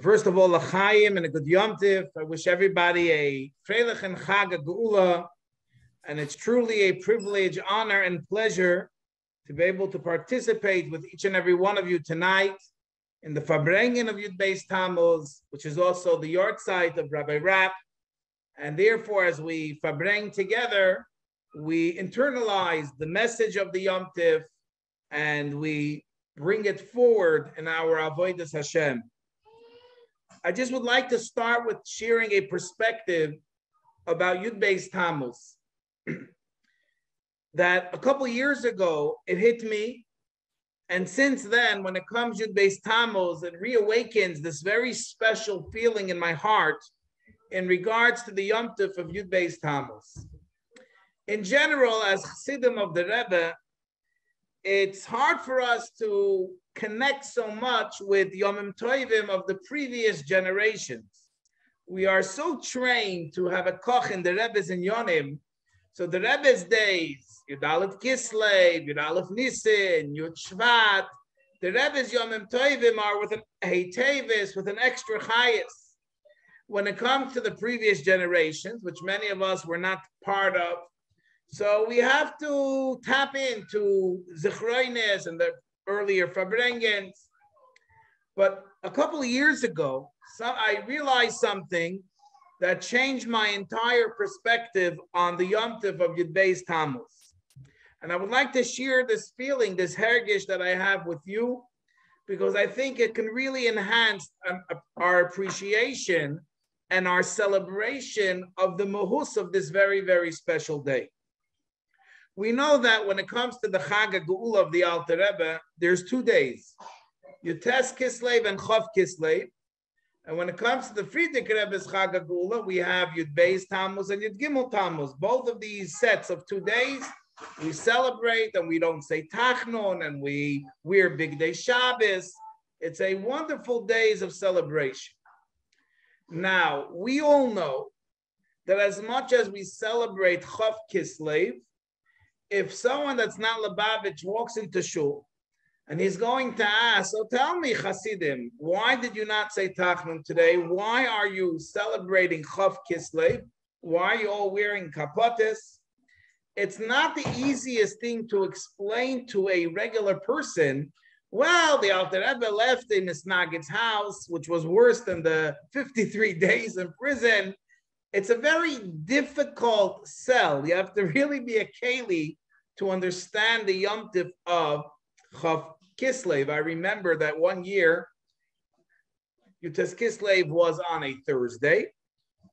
First of all, l'chaim and a good Yom Tiv. I wish everybody a freilich and chag geula, and it's truly a privilege, honor, and pleasure to be able to participate with each and every one of you tonight in the Farbrengen of Yud Bais Tammuz, which is also the yard site of Rabbi Rapp. And therefore, as we Farbreng together, we internalize the message of the Yom Tiv and we bring it forward in our Avodas Hashem. I just would like to start with sharing a perspective about Yud Bais Tammuz. That a couple years ago, it hit me. And since then, when it comes Yud Bais Tammuz, it reawakens this very special feeling in my heart in regards to the Yom Tov of Yud Bais Tammuz. In general, as Chassidim of the Rebbe, it's hard for us to connect so much with Yomim Tovim of the previous generations. We are so trained to have a koch in the Rebbe's and Yonim. So the Rebbe's days, Yud Aleph Kislev, Yud Aleph Nisan, Yud Shvat, the Rebbe's Yomim Tovim are with an Heitevis, with an extra chayis. When it comes to the previous generations, which many of us were not part of, so we have to tap into Zichroines and the earlier Farbrengens. But a couple of years ago, I realized something that changed my entire perspective on the Yom Tov of Yud Bais Tammuz. And I would like to share this feeling, this hergish that I have with you, because I think it can really enhance our appreciation and our celebration of the mahus of this very, very special day. We know that when it comes to the Chag HaGeula of the Alter Rebbe, there's 2 days, Yutes Kislev and Chav Kislev. And when it comes to the Friedrich Rebbe's Chag HaGeula, we have Yud Bais Tammuz and Yud Gimel Tammuz. Both of these sets of 2 days, we celebrate and we don't say Tachnon and we wear Big Day Shabbos. It's a wonderful days of celebration. Now, we all know that as much as we celebrate Chav Kislev, if someone that's not Lubavitch walks into shul and he's going to ask, so tell me, Hasidim, why did you not say Tachnun today? Why are you celebrating Chav Kislev? Why are you all wearing kapotes? It's not the easiest thing to explain to a regular person. Well, the Alter Rebbe left in Misnagid's house, which was worse than the 53 days in prison. It's a very difficult sell. You have to really be a keli to understand the Yom Tov of Chav Kislev. I remember that one year, Yutes Kislev was on a Thursday.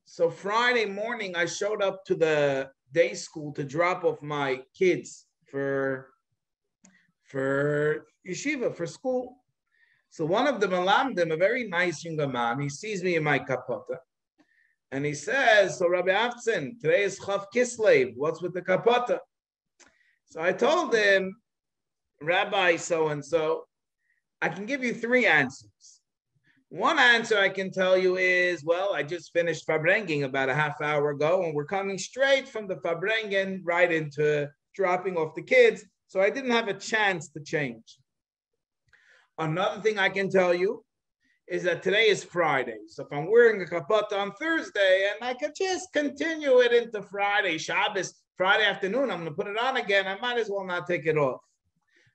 So Friday morning, I showed up to the day school to drop off my kids for yeshiva, for school. So one of the malamdim, a very nice young man, he sees me in my kapota. And he says, so Rabbi Avtzin, today is Chav Kislev. What's with the kapota? So I told him, Rabbi so-and-so, I can give you 3 answers. One answer I can tell you is, well, I just finished Farbrenging about a half hour ago, and we're coming straight from the Farbrengen right into dropping off the kids. So I didn't have a chance to change. Another thing I can tell you is that today is Friday. So if I'm wearing a kapota on Thursday and I could just continue it into Friday, Shabbos, Friday afternoon, I'm going to put it on again. I might as well not take it off.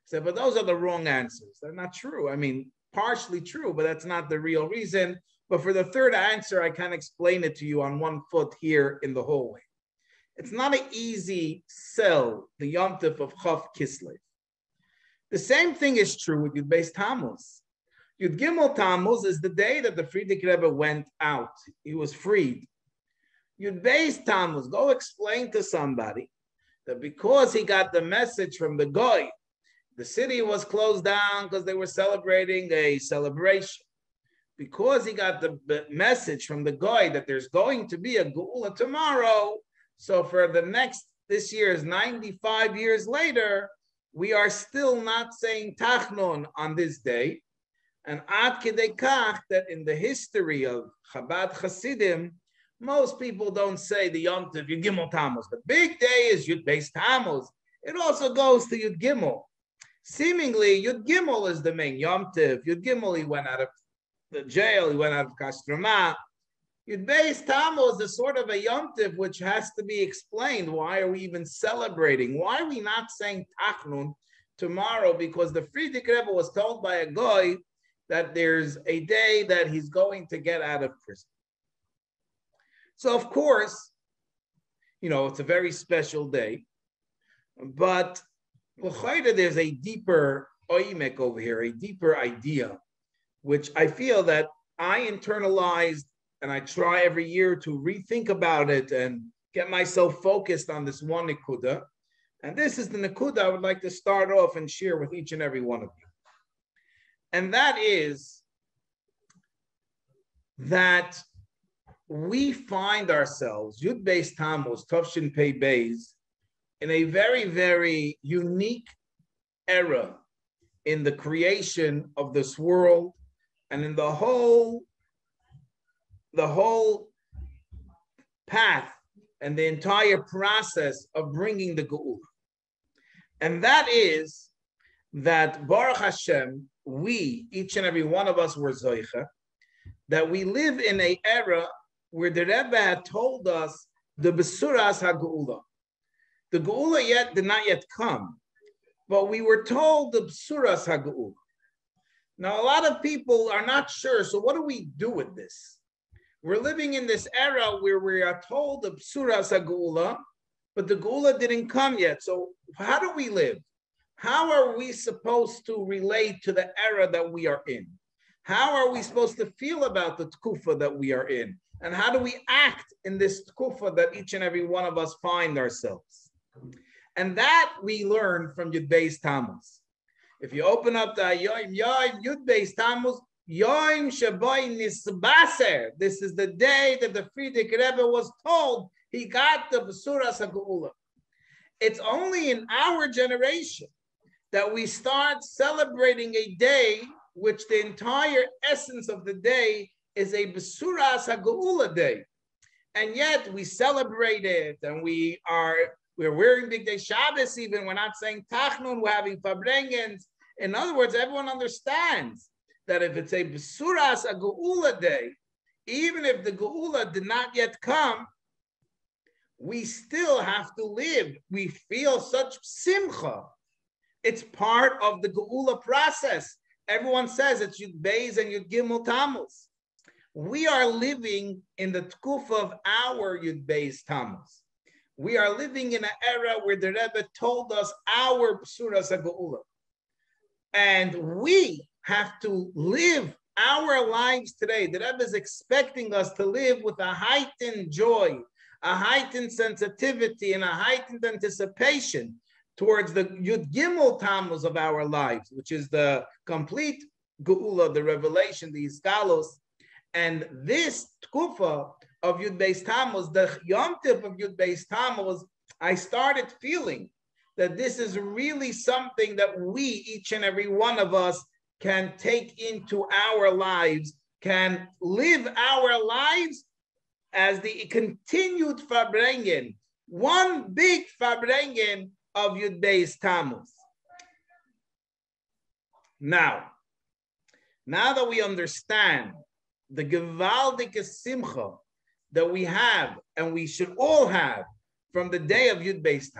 So, but those are the wrong answers. They're not true. I mean, partially true, but that's not the real reason. But for the third answer, I can explain it to you on one foot here in the hallway. It's not an easy sell, the Yom Tov of Chav Kislev. The same thing is true with Yud Bais Tammuz. Yud Gimel Tammuz is the day that the Friedrich Rebbe went out. He was freed. Yud Bais Tammuz, go explain to somebody that because he got the message from the Goy, the city was closed down because they were celebrating a celebration. Because he got the message from the Goy that there's going to be a Geula tomorrow, so for this year is 95 years later, we are still not saying Tachnon on this day. And ad kedei kach, that in the history of Chabad Hasidim, most people don't say the Yom Tov Yud Gimel Tammuz. The big day is Yud Bais Tammuz. It also goes to Yud Gimel. Seemingly, Yud Gimel is the main Yom Tov. Yud Gimel, he went out of the jail. He went out of Kastrama. Yud Beis Tammuz is sort of a Yom Tiv which has to be explained. Why are we even celebrating? Why are we not saying Tachnun tomorrow? Because the Frierdiker Rebbe was told by a guy that there's a day that he's going to get out of prison. So of course, it's a very special day, but there's a deeper oimek over here, a deeper idea, which I feel that I internalized, and I try every year to rethink about it and get myself focused on this one nekuda. And this is the nekuda I would like to start off and share with each and every one of you. And that is that we find ourselves, Yud Beis Tammuz, Tovshin Pei Beis, in a very, very unique era in the creation of this world and in the whole path and the entire process of bringing the Geula. And that is that Baruch Hashem, we, each and every one of us, were Zoicha, that we live in an era where the Rebbe had told us the Besuras HaGeula. The Geula did not yet come, but we were told the Besuras HaGeula. Now, a lot of people are not sure, so what do we do with this? We're living in this era where we are told the Besuras HaGeula, but the Geula didn't come yet. So how do we live? How are we supposed to relate to the era that we are in? How are we supposed to feel about the tkufa that we are in? And how do we act in this tkufa that each and every one of us find ourselves? And that we learn from Yud Beis Tammuz. If you open up the Yud Beis Tammuz, Yom Shaboy Nisbaser. This is the day that the Frierdiker Rebbe was told he got the Besuras HaGeula. It's only in our generation that we start celebrating a day which the entire essence of the day is a Besuras HaGeula day. And yet we celebrate it, and we're wearing Big Day Shabbos even. We're not saying Tachnun, we're having Fabrengens. In other words, everyone understands that if it's a Besuras HaGeula day, even if the Geula did not yet come, we still have to live. We feel such simcha. It's part of the Geula process. Everyone says it's Yud Beis and Yud Gimel Tammuz. We are living in the tkufa of our Yud Beis Tammuz. We are living in an era where the Rebbe told us our Besuras HaGeula. And we have to live our lives today. The Rebbe is expecting us to live with a heightened joy, a heightened sensitivity, and a heightened anticipation towards the Yud Gimel Tammuz of our lives, which is the complete Geula, the revelation, the Iskalos. And this tkufa of Yud Beis Tammuz, the Yom Tiv of Yud Beis Tammuz, I started feeling that this is really something that we, each and every one of us, can take into our lives, can live our lives as the continued Fabrengen, one big Fabrengen of Yud Beis Tammuz. Now that we understand the gewaldige simcha that we have, and we should all have, from the day of Yud Beis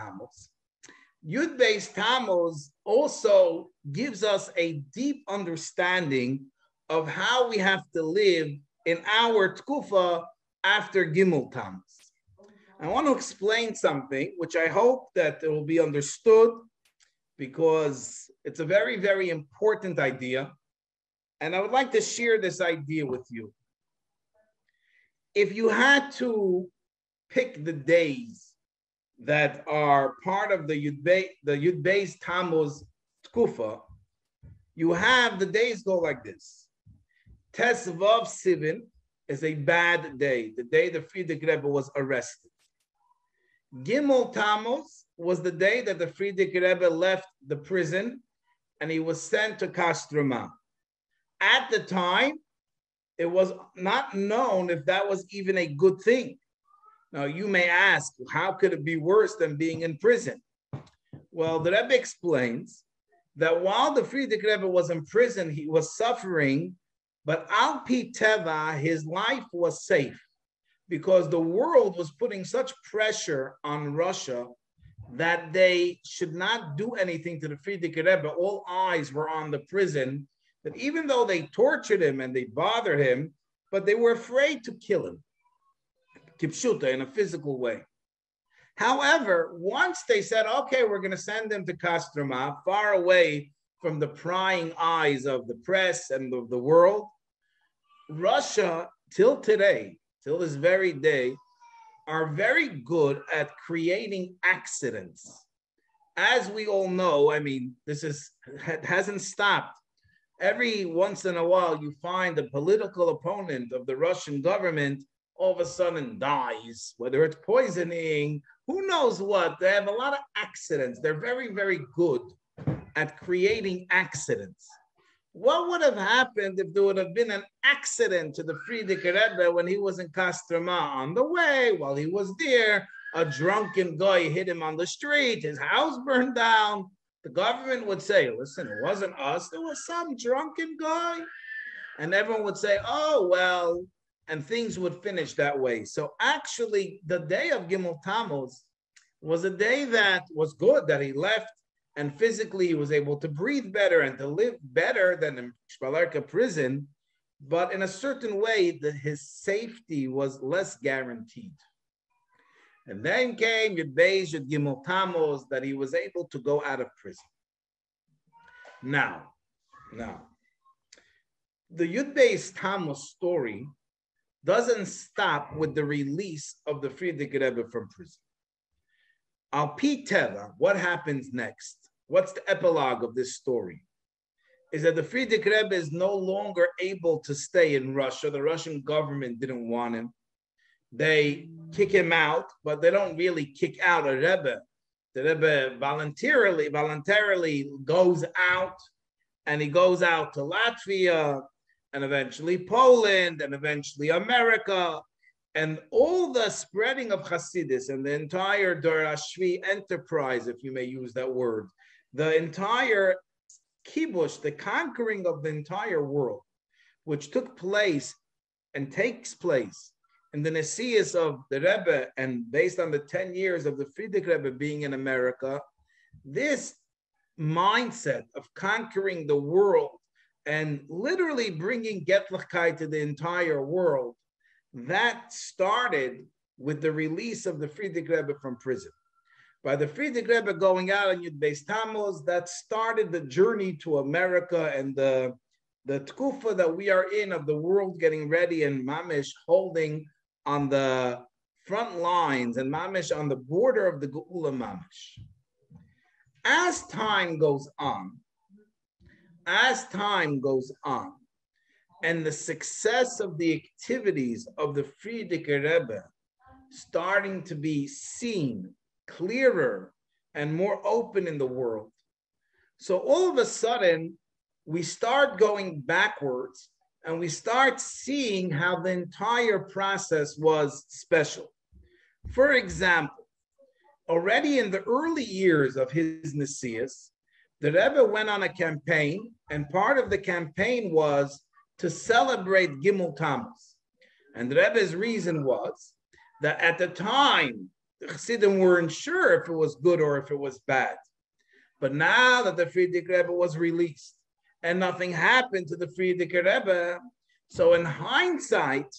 Tammuz also gives us a deep understanding of how we have to live in our tkufa after Gimel Tammuz. I want to explain something which I hope that it will be understood, because it's a very, very important idea. And I would like to share this idea with you. If you had to pick the days that are part of the Yud Beis Tammuz tkufa, you have the days go like this. Tes Vav Sivan is a bad day, the day the Frierdiker Rebbe was arrested. Gimel Tammuz was the day that the Frierdiker Rebbe left the prison and he was sent to Kostroma. At the time, it was not known if that was even a good thing. Now, you may ask, how could it be worse than being in prison? Well, the Rebbe explains that while the Frierdiker Rebbe was in prison, he was suffering But Al Pi Teva, his life was safe because the world was putting such pressure on Russia that they should not do anything to the Frierdiker Rebbe. All eyes were on the prison, that even though they tortured him and they bothered him, but they were afraid to kill him, kipshuta, in a physical way. However, once they said, okay, we're going to send him to Kostroma, far away from the prying eyes of the press and of the world, Russia, till today, till this very day, are very good at creating accidents. As we all know, I mean, hasn't stopped. Every once in a while, you find a political opponent of the Russian government all of a sudden dies, whether it's poisoning, who knows what. They have a lot of accidents. They're very, very good at creating accidents. What would have happened if there would have been an accident to the Frierdiker Rebbe when he was in Kostroma? On the way, while he was there, a drunken guy hit him on the street, his house burned down. The government would say, listen, it wasn't us, it was some drunken guy. And everyone would say, oh, well, and things would finish that way. So actually, the day of Gimel Tammuz was a day that was good, that he left, and physically he was able to breathe better and to live better than in Shpalarka prison. But in a certain way, his safety was less guaranteed. And then came Yud Beis, Yud Gimel Tammuz, that he was able to go out of prison. Now, the Yud Beis Tammuz story doesn't stop with the release of the Frierdiker Rebbe from prison. Al Pi Teva, what happens next? What's the epilogue of this story? Is that the Frierdiker Rebbe is no longer able to stay in Russia. The Russian government didn't want him. They kick him out, but they don't really kick out a Rebbe. The Rebbe voluntarily goes out, and he goes out to Latvia, and eventually Poland, and eventually America. And all the spreading of Hasidus and the entire Dorashvi enterprise, if you may use that word, the entire kibush, the conquering of the entire world, which took place and takes place in the Nesias of the Rebbe, and based on the 10 years of the Frierdiker Rebbe being in America, this mindset of conquering the world and literally bringing Getlachkeit to the entire world, that started with the release of the Frierdiker Rebbe from prison. By the Frierdiker Rebbe going out on Yud Beis Tammuz, that started the journey to America and the tkufa that we are in of the world getting ready and Mamish holding on the front lines and Mamish on the border of the Geula Mamish. As time goes on, and the success of the activities of the Frierdiker Rebbe starting to be seen clearer and more open in the world. So all of a sudden, we start going backwards and we start seeing how the entire process was special. For example, already in the early years of his Nesias, the Rebbe went on a campaign, and part of the campaign was to celebrate Gimel Tammuz. And the Rebbe's reason was that at the time, the Chassidim weren't sure if it was good or if it was bad. But now that the Frierdiker Rebbe was released and nothing happened to the Frierdiker Rebbe, so in hindsight,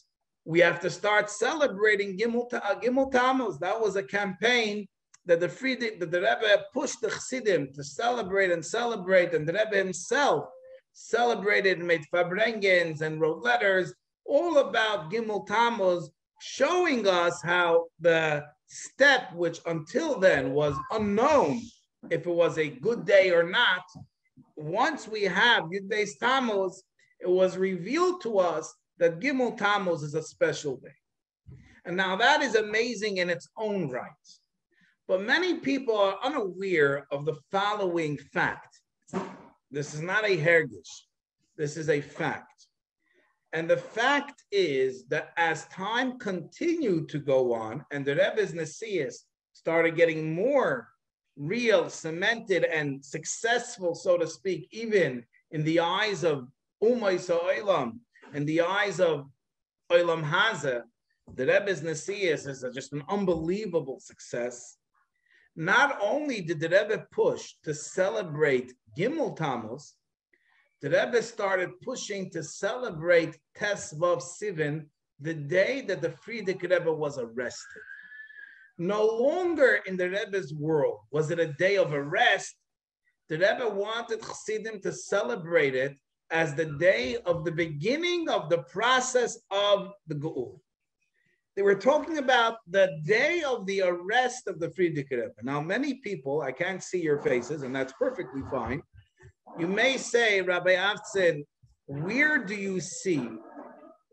we have to start celebrating Gimel Tammuz. That was a campaign that the Rebbe pushed the Chassidim to celebrate, and the Rebbe himself celebrated and made fabrengens and wrote letters all about Gimel Tammuz, showing us how the step, which until then was unknown if it was a good day or not, once we have Yud Beis Tammuz, it was revealed to us that Gimel Tammuz is a special day. And now that is amazing in its own right. But many people are unaware of the following fact. This is not a hergish. This is a fact. And the fact is that as time continued to go on and the Rebbe's Nesias started getting more real, cemented, and successful, so to speak, even in the eyes of Ummah Yisraelim, in the eyes of Olam Haza, the Rebbe's Nasias is just an unbelievable success. Not only did the Rebbe push to celebrate Gimel Tammuz, the Rebbe started pushing to celebrate Tes Vav Sivan, the day that the Frierdiker Rebbe was arrested. No longer in the Rebbe's world was it a day of arrest. The Rebbe wanted Chassidim to celebrate it as the day of the beginning of the process of the Geul. They were talking about the day of the arrest of the Frierdiker Rebbe. Now, many people, I can't see your faces, and that's perfectly fine. You may say, Rabbi Avtzin, where do you see,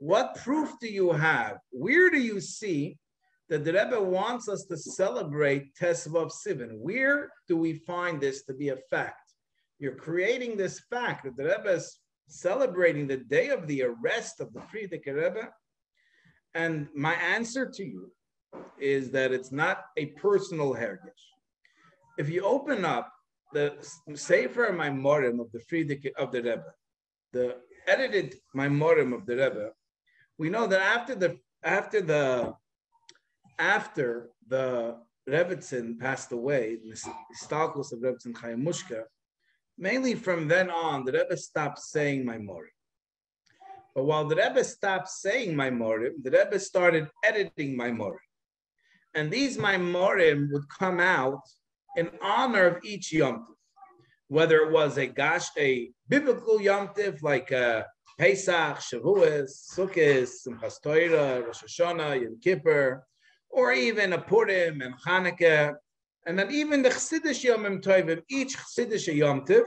what proof do you have, where do you see that the Rebbe wants us to celebrate Tes Vav Sivan? Where do we find this to be a fact? You're creating this fact that the Rebbe is celebrating the day of the arrest of the Frierdiker Rebbe. And my answer to you is that it's not a personal heritage. If you open up the Sefer Maimorim of the Frierdiker of the Rebbe, the edited Maimorim of the Rebbe, we know that after the Rebbetzin passed away, the Stalkus of Rebbetzin Chaim Mushka, mainly from then on, the Rebbe stopped saying Maimorim. But while the Rebbe stopped saying Maimorim, the Rebbe started editing Maimorim. And these Maimorim would come out in honor of each Yom Tov, whether it was a biblical Yom Tov like Pesach, Shavuos, Sukkot, Simchas Torah, Rosh Hashanah, Yom Kippur, or even a Purim and Hanukkah, and then even the Chassidish Yomim Tovim, each Chassidish Yom Tov,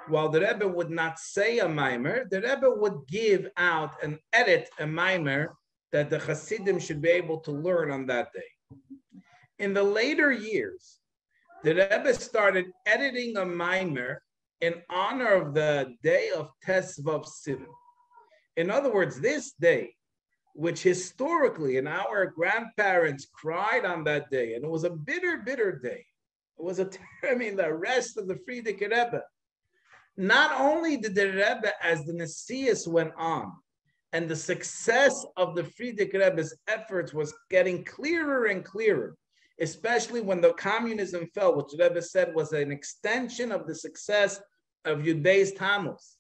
while the Rebbe would not say a Maimer, the Rebbe would give out and edit a Maimer that the Chassidim should be able to learn on that day. In the later years, the Rebbe started editing a Maimer in honor of the day of Tes Vav Sivan. In other words, this day, which historically, and our grandparents cried on that day, and it was a bitter, bitter day. It was the arrest of the Frierdiker Rebbe. Not only did the Rebbe, as the Nasias went on, and the success of the Frierdiker Rebbe's efforts was getting clearer and clearer, especially when the communism fell, which the Rebbe said was an extension of the success of Yud Beis Tammuz.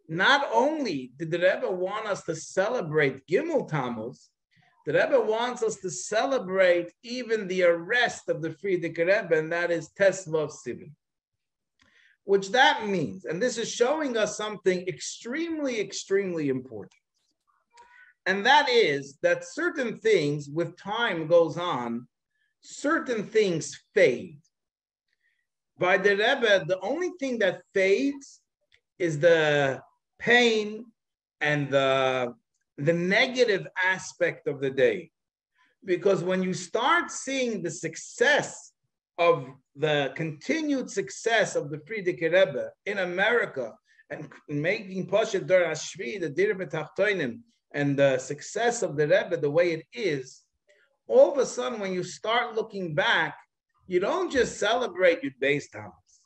Not only did the Rebbe want us to celebrate Gimel Tammuz, the Rebbe wants us to celebrate even the arrest of the Frierdiker Rebbe, and that is Tes Vav Sivan. Which that means, and this is showing us something extremely, extremely important. And that is that certain things, with time goes on, certain things fade. By the Rebbe, the only thing that fades is the pain and the negative aspect of the day. Because when you start seeing the success of the continued success of the Frierdiker Rebbe in America and making Pashat Dor Hashvi, the Dir B'Tachtonim, and the success of the Rebbe the way it is, all of a sudden when you start looking back, you don't just celebrate Yud Beis Tammuz.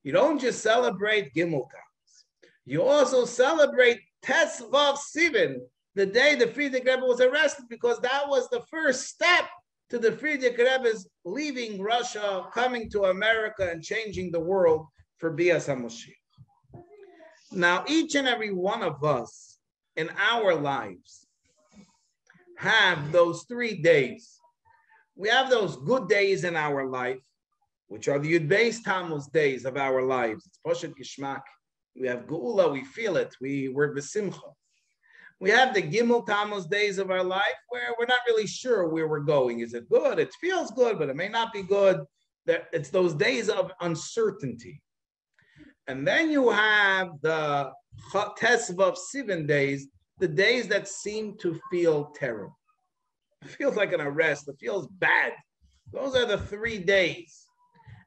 You don't just celebrate Gimel Tammuz. You also celebrate Tes Vav Sivan, the day the Frierdiker Rebbe was arrested, because that was the first step to the Frierdiker Rebbe's leaving Russia, coming to America, and changing the world for Bias HaMoshiach. Now, each and every one of us in our lives have those 3 days. We have those good days in our life, which are the Yud Beis Tammuz days of our lives. It's Poshet Gishmak. We have Geula, we feel it. We're B'Simcha. We have the Gimel Tammuz days of our life where we're not really sure where we're going. Is it good? It feels good, but it may not be good. It's those days of uncertainty. And then you have the Tes Vav Sivan days, the days that seem to feel terrible. It feels like an arrest. It feels bad. Those are the 3 days.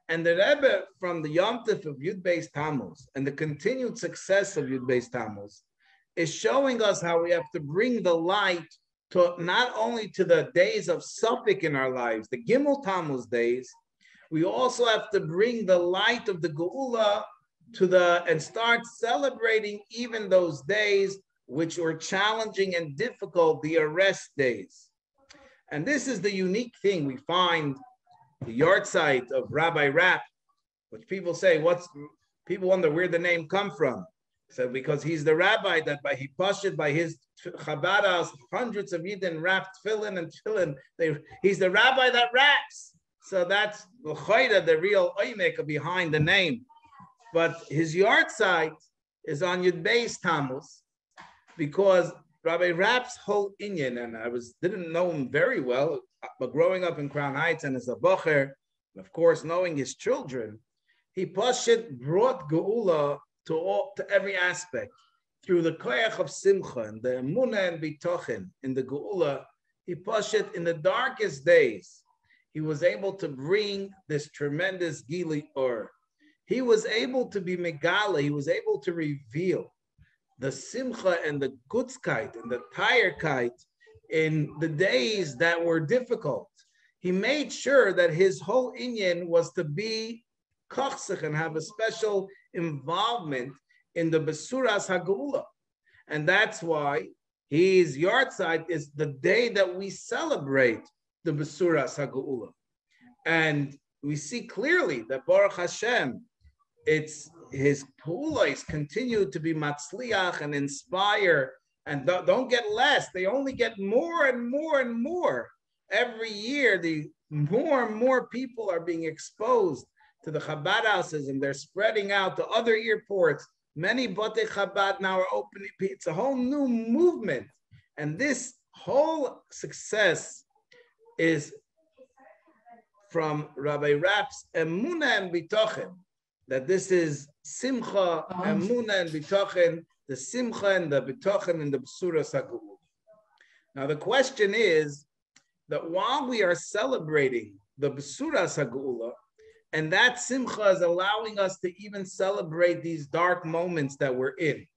And the Rebbe, from the Yom Tov of Yud Beis Tammuz and the continued success of Yud Beis Tammuz, is showing us how we have to bring the light to not only to the days of Suffolk in our lives, the Gimel Tammuz days, we also have to bring the light of the Geula and start celebrating even those days which were challenging and difficult, the arrest days. And this is the unique thing we find the yard site of Rabbi Rapp, which people say, people wonder where the name come from. So because he's the rabbi that he pashut by his Chabad house, hundreds of Yidden wrapped tefillin and tefillin. He's the rabbi that wraps. So that's the real oimek behind the name. But his yard site is on Yud Bais Tammuz, because Rabbi Rapp's whole inyan, and I didn't know him very well, but growing up in Crown Heights and as a bocher, and of course knowing his children, he pashut brought geula to every aspect through the koyach of simcha and the emunah and bitochen in the geula. He pashut in the darkest days. He was able to bring this tremendous gili or. He was able to be megala. He was able to reveal the simcha and the gutzkeit and the tayerkeit in the days that were difficult. He made sure that his whole inyan was to be kochsich and have a special involvement in the Besuras HaGeula. And that's why his yard site is the day that we celebrate the Besuras HaGeula. And we see clearly that Baruch Hashem, it's his pu'ulos continue to be matzliach and inspire, and don't get less. They only get more and more and more. Every year, the more and more people are being exposed to the Chabad houses, and they're spreading out to other airports. Many Batei Chabad now are opening. It's a whole new movement. And this whole success is from Rabbi Rapp's Emunah and Bitochen, that this is Simcha, Emunah and Bitochen, the Simcha and the Bitochen and the Besuras HaGeula. Now the question is that while we are celebrating the Besuras HaGeula, and that Simcha is allowing us to even celebrate these dark moments that we're in,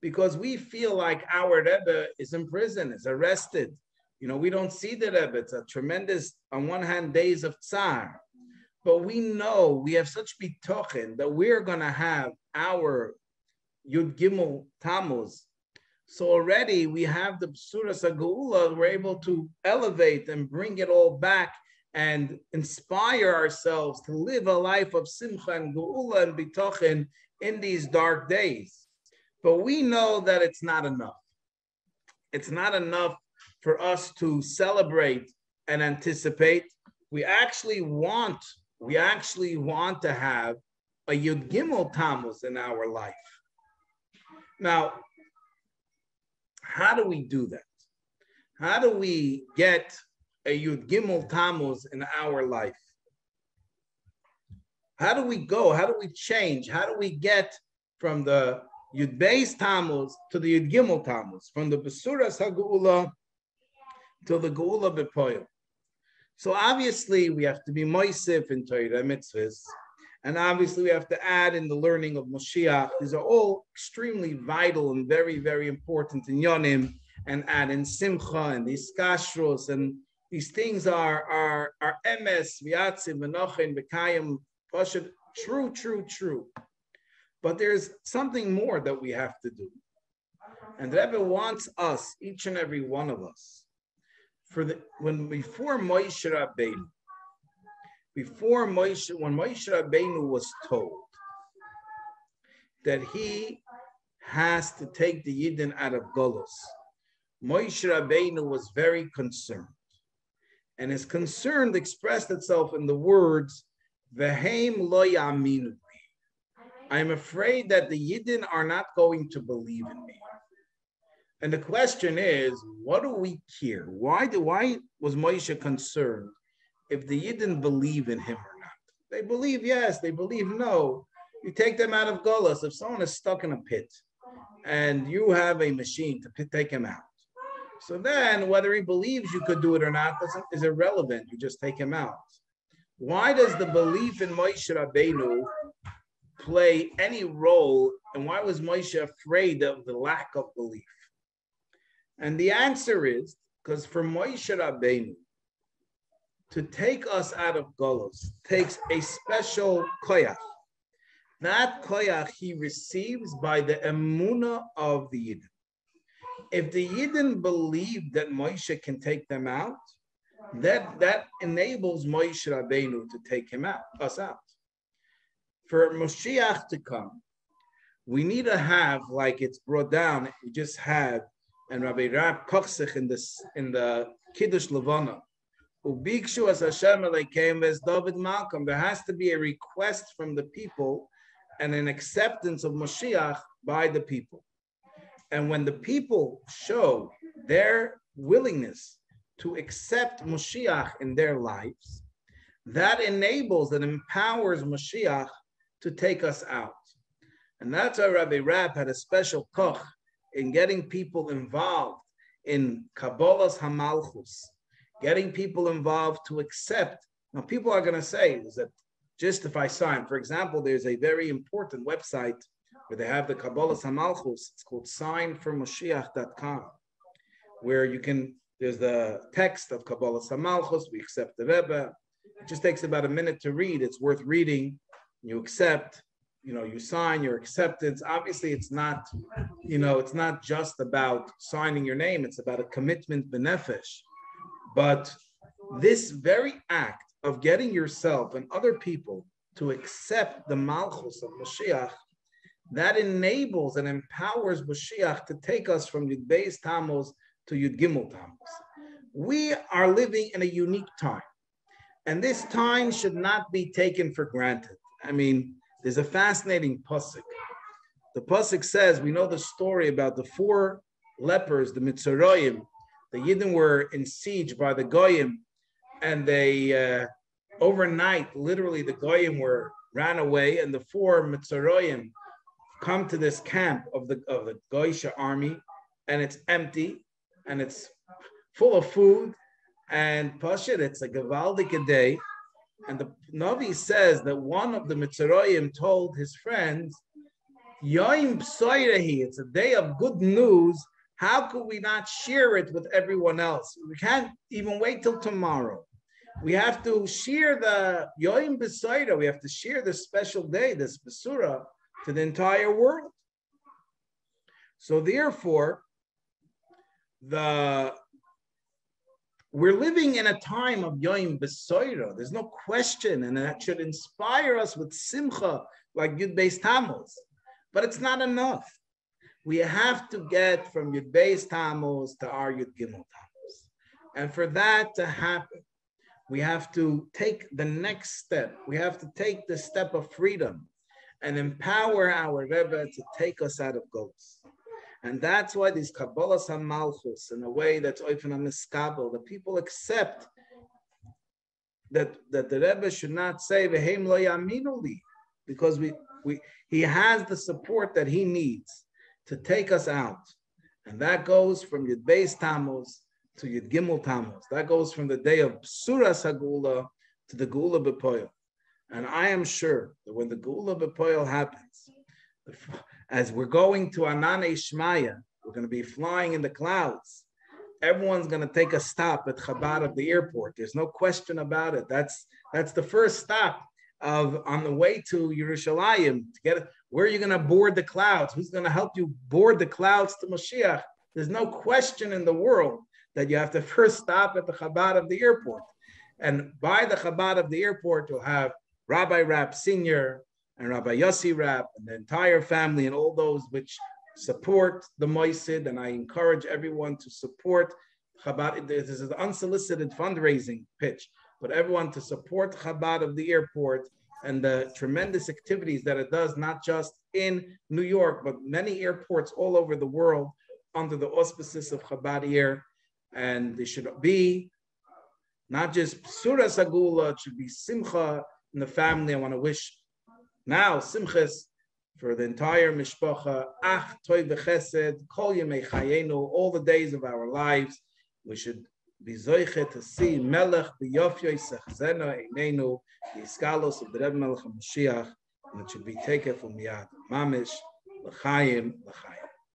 because we feel like our Rebbe is in prison, is arrested. You know, we don't see the Rebbe. It's a tremendous, on one hand, days of tsar. But we know we have such bitochen that we're going to have our Yud Gimel Tammuz. So already we have the Besuras HaGeula. We're able to elevate and bring it all back and inspire ourselves to live a life of simcha and geula and bitochen in these dark days. But we know that it's not enough. It's not enough for us to celebrate and anticipate. We actually want to have a Yud Gimel Tammuz in our life. Now, how do we do that? How do we get a Yud Gimel Tammuz in our life? How do we go? How do we change? How do we get from the Yud Beis Tammuz to the Yud Gimel Tammuz, from the Besuras HaGeula to the Geula B'Poyel? So obviously we have to be moisif in Torah mitzvahs, and obviously we have to add in the learning of Moshiach. These are all extremely vital and very, very important in Yonim, and add in Simcha and these kashrus, and these things are emes, v'yatzim, v'nochen, v'kayim, pashut, true. But there's something more that we have to do. And the Rebbe wants us, each and every one of us, before Moshe Rabbeinu, when Moshe Rabbeinu was told that he has to take the Yidden out of Golos, Moshe Rabbeinu was very concerned. And his concern expressed itself in the words, V'heim lo yaminu. I'm afraid that the Yidden are not going to believe in me. And the question is, what do we care? Why was Moshe concerned if the Yidden believe in him or not? They believe yes, they believe no. You take them out of Golos. If someone is stuck in a pit and you have a machine to take him out, so then whether he believes you could do it or not is irrelevant. You just take him out. Why does the belief in Moshe Rabbeinu play any role, and why was Moshe afraid of the lack of belief? And the answer is because for Moshe Rabbeinu to take us out of Golos takes a special koyach. That koyach he receives by the emunah of the Yidden. if the Yidden believe that Moshe can take them out, that enables Moshe Rabbeinu to take us out. For Moshiach to come, we need to have, like it's brought down, we just had, and Rabbi Rab Kochsich in the Kiddush Levana, Ubikshu as Hashem came as David Malcolm. There has to be a request from the people and an acceptance of Moshiach by the people. And when the people show their willingness to accept Moshiach in their lives, that enables and empowers Moshiach to take us out. And that's why Rabbi Rab had a special koch in getting people involved in Kabbalah's Hamalchus, getting people involved to accept. Now, people are going to say, is that just if I sign, for example, there's a very important website where they have the Kabbalah's Hamalchus. It's called signformoshiach.com, where you can, there's the text of Kabbalah's Hamalchus. We accept the Rebbe. It just takes about a minute to read. It's worth reading. You accept, you sign your acceptance. Obviously, it's not, it's not just about signing your name. It's about a commitment benefesh. But this very act of getting yourself and other people to accept the Malchus of Mashiach, that enables and empowers Mashiach to take us from Yud Beis Tammuz to Yud Gimel Tammuz. We are living in a unique time, and this time should not be taken for granted. I mean, there's a fascinating pasuk. The pasuk says, we know the story about the 4 lepers, the Mitzrayim. The Yidden were in siege by the Goyim, and they overnight, literally, the Goyim ran away, and the 4 Mitzrayim come to this camp of the Goyisha army, and it's empty, and it's full of food, and Pashit, it's a Gavaldik day, and the Navi says that one of the Mitzrayim told his friends, Yoim Psoirahi, it's a day of good news. How could we not share it with everyone else? We can't even wait till tomorrow. We have to share the Yoim Besoira. We have to share this special day, this Besura, to the entire world. So therefore, we're living in a time of Yoim Besoira. There's no question, and that should inspire us with simcha, like Yud Beis Tammuz. But it's not enough. We have to get from Yud Beis Tammuz to our Yud Gimel Tammuz. And for that to happen, we have to take the next step. We have to take the step of freedom and empower our Rebbe to take us out of Golus. And that's why these Kabbalah's HaMalchus, in a way that's oifen HaMiskabel, the people accept that the Rebbe should not say, V'heim lo yaminu li, because he has the support that he needs to take us out. And that goes from Yud Beis Tammuz to Yud Gimel Tammuz. That goes from the day of Psuras HaGula to the Gula B'Poyel. And I am sure that when the Gula B'Poyel happens, as we're going to Ananei Shmaya, we're going to be flying in the clouds. Everyone's going to take a stop at Chabad of the airport. There's no question about it. That's the first stop on the way to Yerushalayim. Where are you going to board the clouds? Who's going to help you board the clouds to Mashiach? There's no question in the world that you have to first stop at the Chabad of the airport. And by the Chabad of the airport, you'll have Rabbi Rab Senior and Rabbi Yossi Rab and the entire family and all those which support the Moisid. And I encourage everyone to support Chabad. This is an unsolicited fundraising pitch, but everyone to support Chabad of the airport and the tremendous activities that it does, not just in New York, but many airports all over the world under the auspices of Chabad Air. And there should be not just Psura Sagula, it should be Simcha in the family. I want to wish now Simchas for the entire Mishpacha, Ach, Toy V'Chesed, Kol Yemei Chayenu, all the days of our lives. We should be zoiche to see Melech b'yofyoi sechzena einenu, the iskalos of the Rebbe Melech HaMashiach, and it should be taken from Yad Mamish, l'chaim, l'chaim.